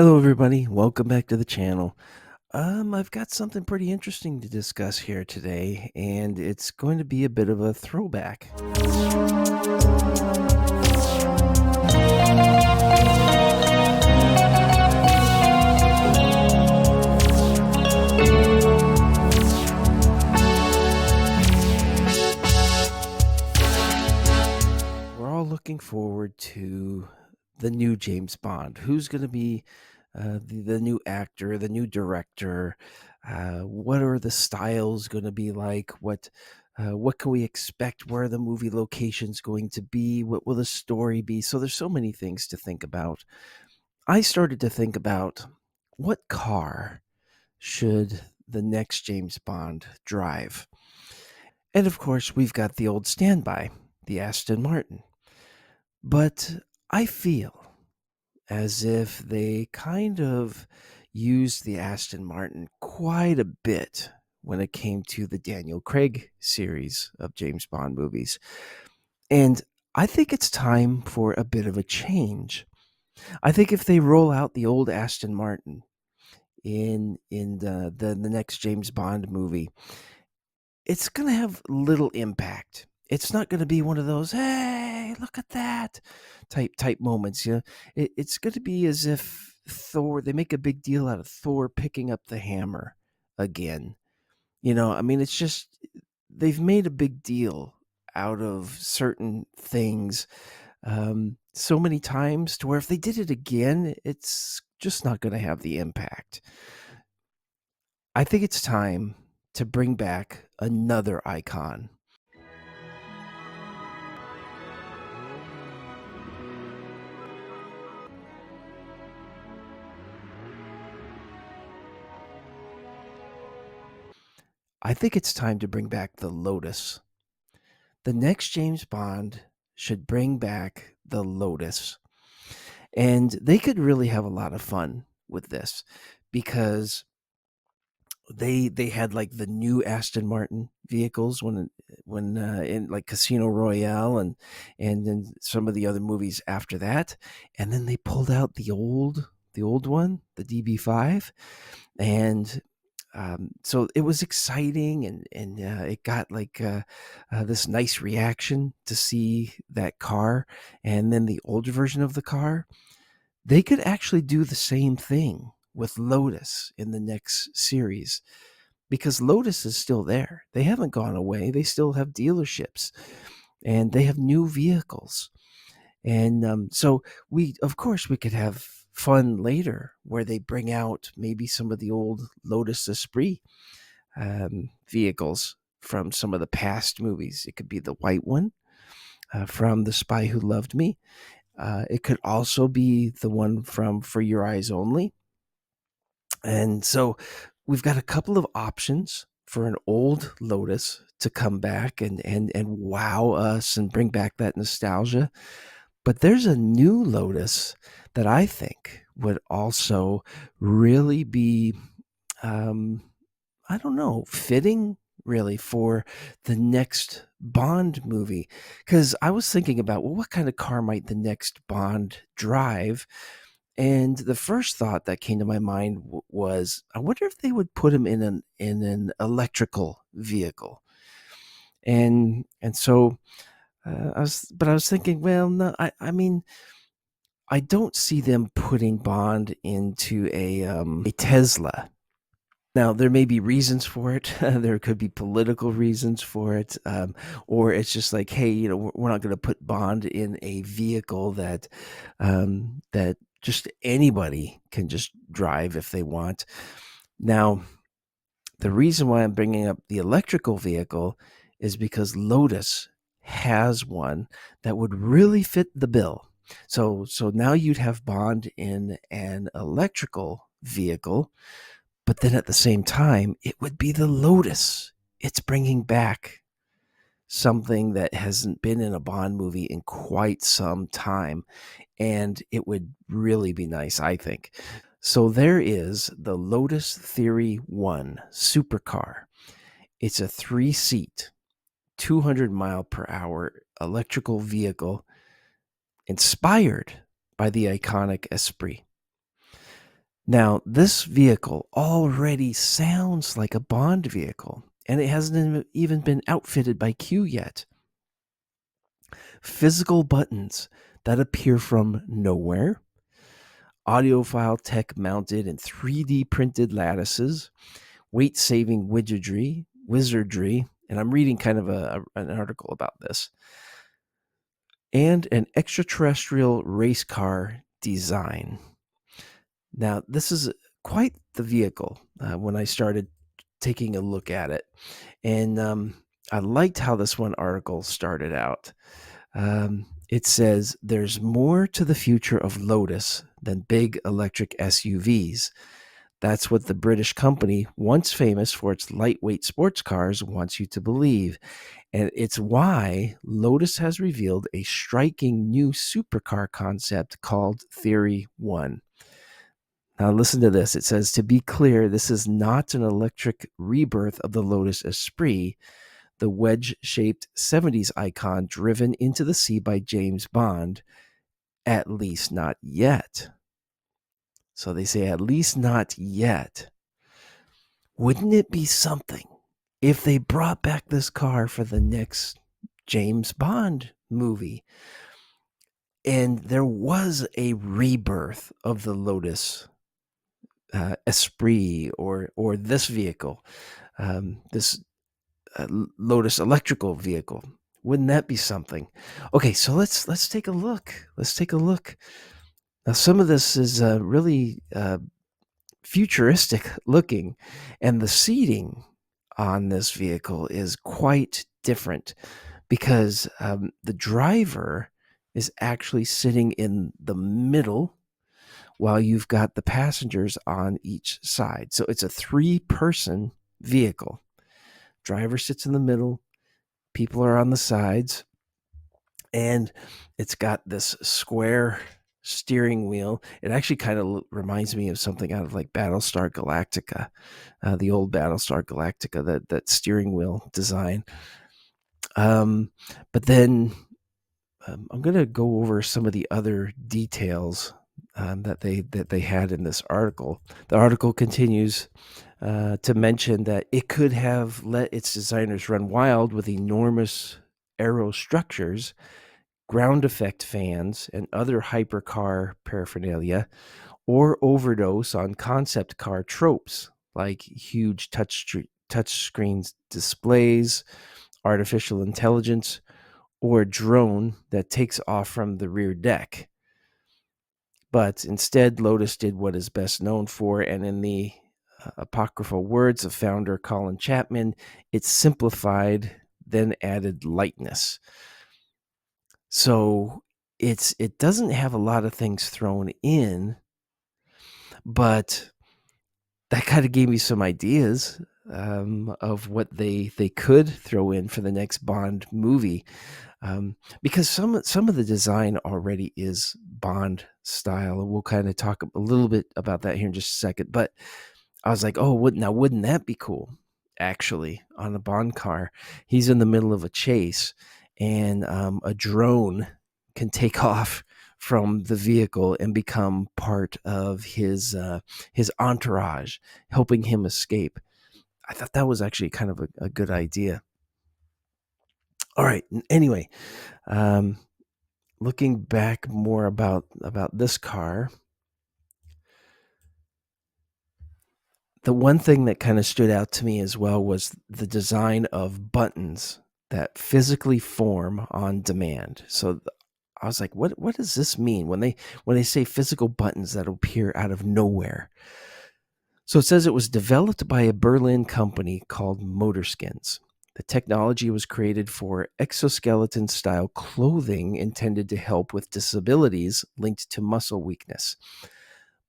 Hello, everybody. Welcome back to the channel. I've got something pretty interesting to discuss here today, and it's going to be a bit of a throwback. We're all looking forward to the new James Bond. Who's going to be the new actor, the new director? What are the styles going to be like? What can we expect? Where are the movie locations going to be? What will the story be? So there's so many things to think about. I started to think about what car should the next James Bond drive? And of course, we've got the old standby, the Aston Martin. But I feel as if they kind of used the Aston Martin quite a bit when it came to the Daniel Craig series of James Bond movies. And I think it's time for a bit of a change. I think if they roll out the old Aston Martin in the next James Bond movie, it's gonna have little impact. It's not gonna be one of those, "Hey, look at that," type moments, you know? It's gonna be as if Thor they make a big deal out of Thor picking up the hammer again. I mean, it's just they've made a big deal out of certain things, so many times to where if they did it again, it's just not gonna have the impact. I think it's time to bring back another icon. I think it's time to bring back the Lotus. The next James Bond should bring back the Lotus. And they could really have a lot of fun with this because they had like the new Aston Martin vehicles when in like Casino Royale and then some of the other movies after that, and then they pulled out the old one, the DB5, and so it was exciting, and it got like this nice reaction to see that car, and then the older version of the car. They could actually do the same thing with Lotus in the next series because Lotus is still there. They haven't gone away. They still have dealerships and they have new vehicles. And so of course, we could have fun later where they bring out maybe some of the old Lotus Esprit vehicles from some of the past movies. It could be the white one from The Spy Who Loved Me. It could also be the one from For Your Eyes Only. And so we've got a couple of options for an old Lotus to come back and wow us and bring back that nostalgia. But there's a new Lotus that I think would also really be, um, I don't know, fitting really for the next Bond movie. Because I was thinking about, well, what kind of car might the next Bond drive? And the first thought that came to my mind was, I wonder if they would put him in an electrical vehicle. And so I was thinking, well, no, I mean, I don't see them putting Bond into a Tesla. Now, there may be reasons for it. There could be political reasons for it, or it's just like, hey, we're not going to put Bond in a vehicle that just anybody can just drive if they want. Now, the reason why I'm bringing up the electrical vehicle is because Lotus has one that would really fit the bill. So now you'd have Bond in an electrical vehicle, but then at the same time, it would be the Lotus. It's bringing back something that hasn't been in a Bond movie in quite some time, and it would really be nice, I think. So there is the Lotus Theory 1 supercar. It's a 3-seat, 200 mile per hour electrical vehicle inspired by the iconic Esprit. Now, this vehicle already sounds like a Bond vehicle, and it hasn't even been outfitted by Q yet. Physical buttons that appear from nowhere, audiophile tech mounted in 3D printed lattices, weight saving wizardry, and I'm reading kind of an article about this, and an extraterrestrial race car design. Now, this is quite the vehicle when I started taking a look at it. And I liked how this one article started out. It says, "There's more to the future of Lotus than big electric SUVs. That's what the British company, once famous for its lightweight sports cars, wants you to believe. And it's why Lotus has revealed a striking new supercar concept called Theory One." Now, listen to this. It says, "To be clear, this is not an electric rebirth of the Lotus Esprit, the wedge shaped 70s icon driven into the sea by James Bond, at least not yet." So they say, at least not yet. Wouldn't it be something if they brought back this car for the next James Bond movie? And there was a rebirth of the Lotus Esprit or this vehicle, this Lotus electrical vehicle. Wouldn't that be something? Okay, so let's take a look. Let's take a look. Now, some of this is really futuristic looking, and the seating on this vehicle is quite different because the driver is actually sitting in the middle while you've got the passengers on each side. So it's a 3-person vehicle. Driver sits in the middle, people are on the sides, and it's got this square steering wheel. It actually kind of reminds me of something out of like Battlestar Galactica, the old Battlestar Galactica, that steering wheel design. But then I'm going to go over some of the other details that they had in this article. The article continues to mention that it could have let its designers run wild with enormous aero structures, ground effect fans, and other hypercar paraphernalia, or overdose on concept car tropes like huge touchscreen displays, artificial intelligence, or a drone that takes off from the rear deck. But instead, Lotus did what is best known for, and in the apocryphal words of founder Colin Chapman, it simplified, then added lightness. So it doesn't have a lot of things thrown in, but that kind of gave me some ideas of what they could throw in for the next Bond movie. Because some of the design already is Bond style, and we'll kind of talk a little bit about that here in just a second. But I was like, oh, wouldn't that be cool? Actually, on a Bond car, he's in the middle of a chase, and a drone can take off from the vehicle and become part of his entourage, helping him escape. I thought that was actually kind of a good idea. All right. Anyway, looking back more about this car, the one thing that kind of stood out to me as well was the design of buttons that physically form on demand. So I was like, what does this mean when they say physical buttons that appear out of nowhere? So it says it was developed by a Berlin company called Motorskins. The technology was created for exoskeleton style clothing intended to help with disabilities linked to muscle weakness.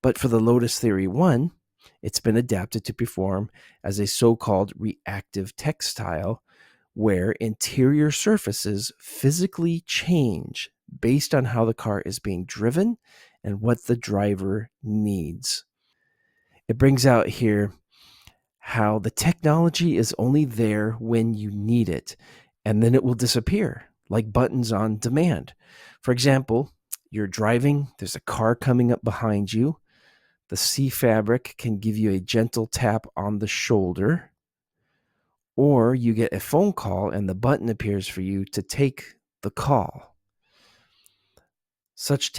But for the Lotus Theory 1, it's been adapted to perform as a so-called reactive textile, where interior surfaces physically change based on how the car is being driven and what the driver needs. It brings out here how the technology is only there when you need it, and then it will disappear, like buttons on demand. For example, you're driving, there's a car coming up behind you, The C fabric can give you a gentle tap on the shoulder, or you get a phone call and the button appears for you to take the call. Such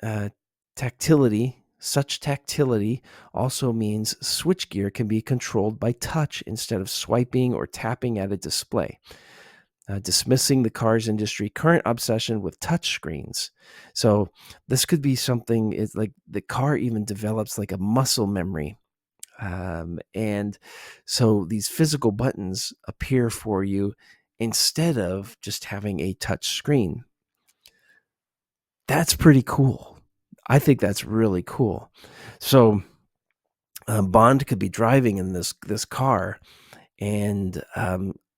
uh, tactility also means switchgear can be controlled by touch instead of swiping or tapping at a display, dismissing the cars industry current obsession with touch screens. So this could be something. It's like the car even develops like a muscle memory. And so these physical buttons appear for you instead of just having a touch screen. That's pretty cool. I think that's really cool. So Bond could be driving in this car, and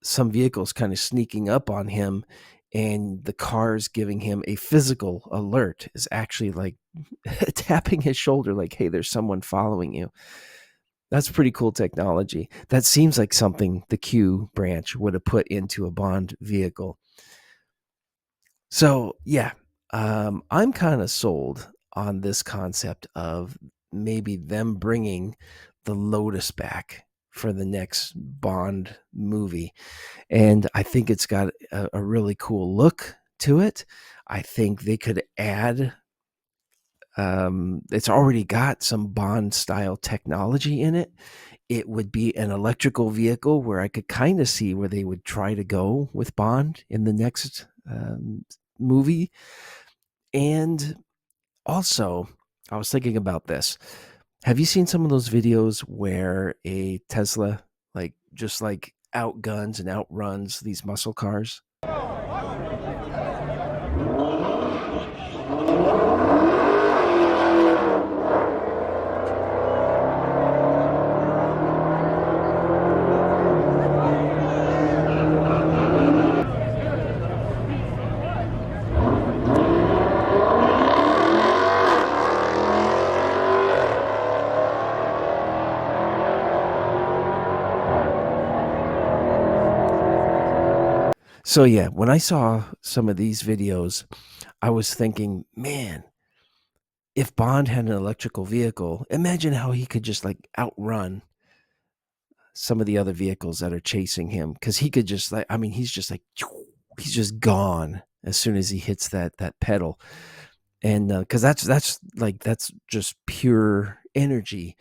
some vehicles kind of sneaking up on him, and the car's giving him a physical alert, is actually like tapping his shoulder, like, "Hey, there's someone following you." That's pretty cool technology. That seems like something the Q branch would have put into a Bond vehicle. So yeah, I'm kind of sold on this concept of maybe them bringing the Lotus back for the next Bond movie, and I think it's got a really cool look to it. I think they could add. It's already got some Bond style technology in it. It would be an electrical vehicle where I could kind of see where they would try to go with Bond in the next movie. And also, I was thinking about this. Have you seen some of those videos where a Tesla like just like outguns and outruns these muscle cars? So yeah, when I saw some of these videos, I was thinking, man, if Bond had an electrical vehicle, imagine how he could just like outrun some of the other vehicles that are chasing him, because he could just like, I mean, he's just like he's just gone as soon as he hits that pedal. And because that's just pure energy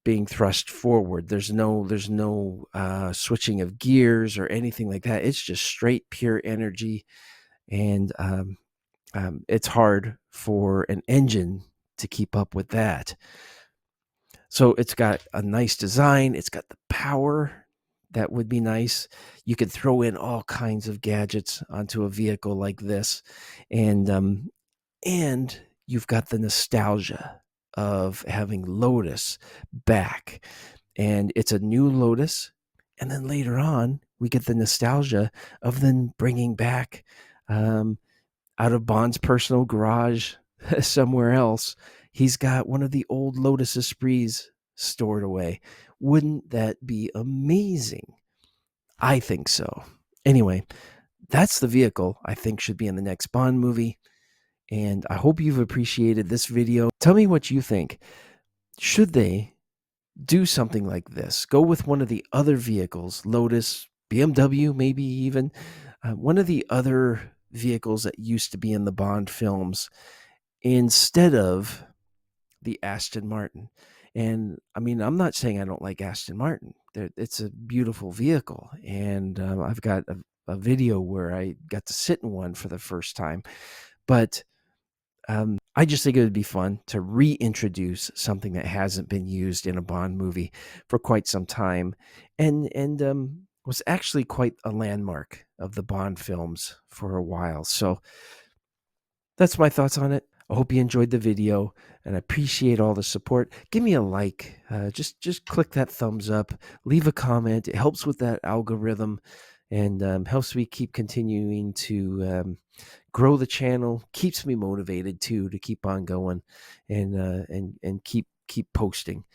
being thrust forward. There's no switching of gears or anything like that. It's just straight pure energy. And it's hard for an engine to keep up with that. So it's got a nice design. It's got the power that would be nice. You could throw in all kinds of gadgets onto a vehicle like this, and you've got the nostalgia of having Lotus back, and it's a new Lotus. And then later on, we get the nostalgia of then bringing back um, out of Bond's personal garage somewhere else. He's got one of the old Lotus Esprits stored away. Wouldn't that be amazing? I think so. Anyway, that's the vehicle I think should be in the next Bond movie. And I hope you've appreciated this video. Tell me what you think. Should they do something like this? Go with one of the other vehicles, Lotus, BMW, maybe even one of the other vehicles that used to be in the Bond films instead of the Aston Martin. And I mean, I'm not saying I don't like Aston Martin. It's a beautiful vehicle. And I've got a video where I got to sit in one for the first time. But I just think it would be fun to reintroduce something that hasn't been used in a Bond movie for quite some time, and was actually quite a landmark of the Bond films for a while. So that's my thoughts on it. I hope you enjoyed the video, and I appreciate all the support. Give me a like. Just click that thumbs up. Leave a comment. It helps with that algorithm, and helps me keep continuing to grow the channel. Keeps me motivated too to keep on going, and keep posting.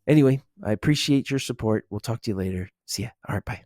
Anyway, I appreciate your support. We'll talk to you later. See ya. All right, bye.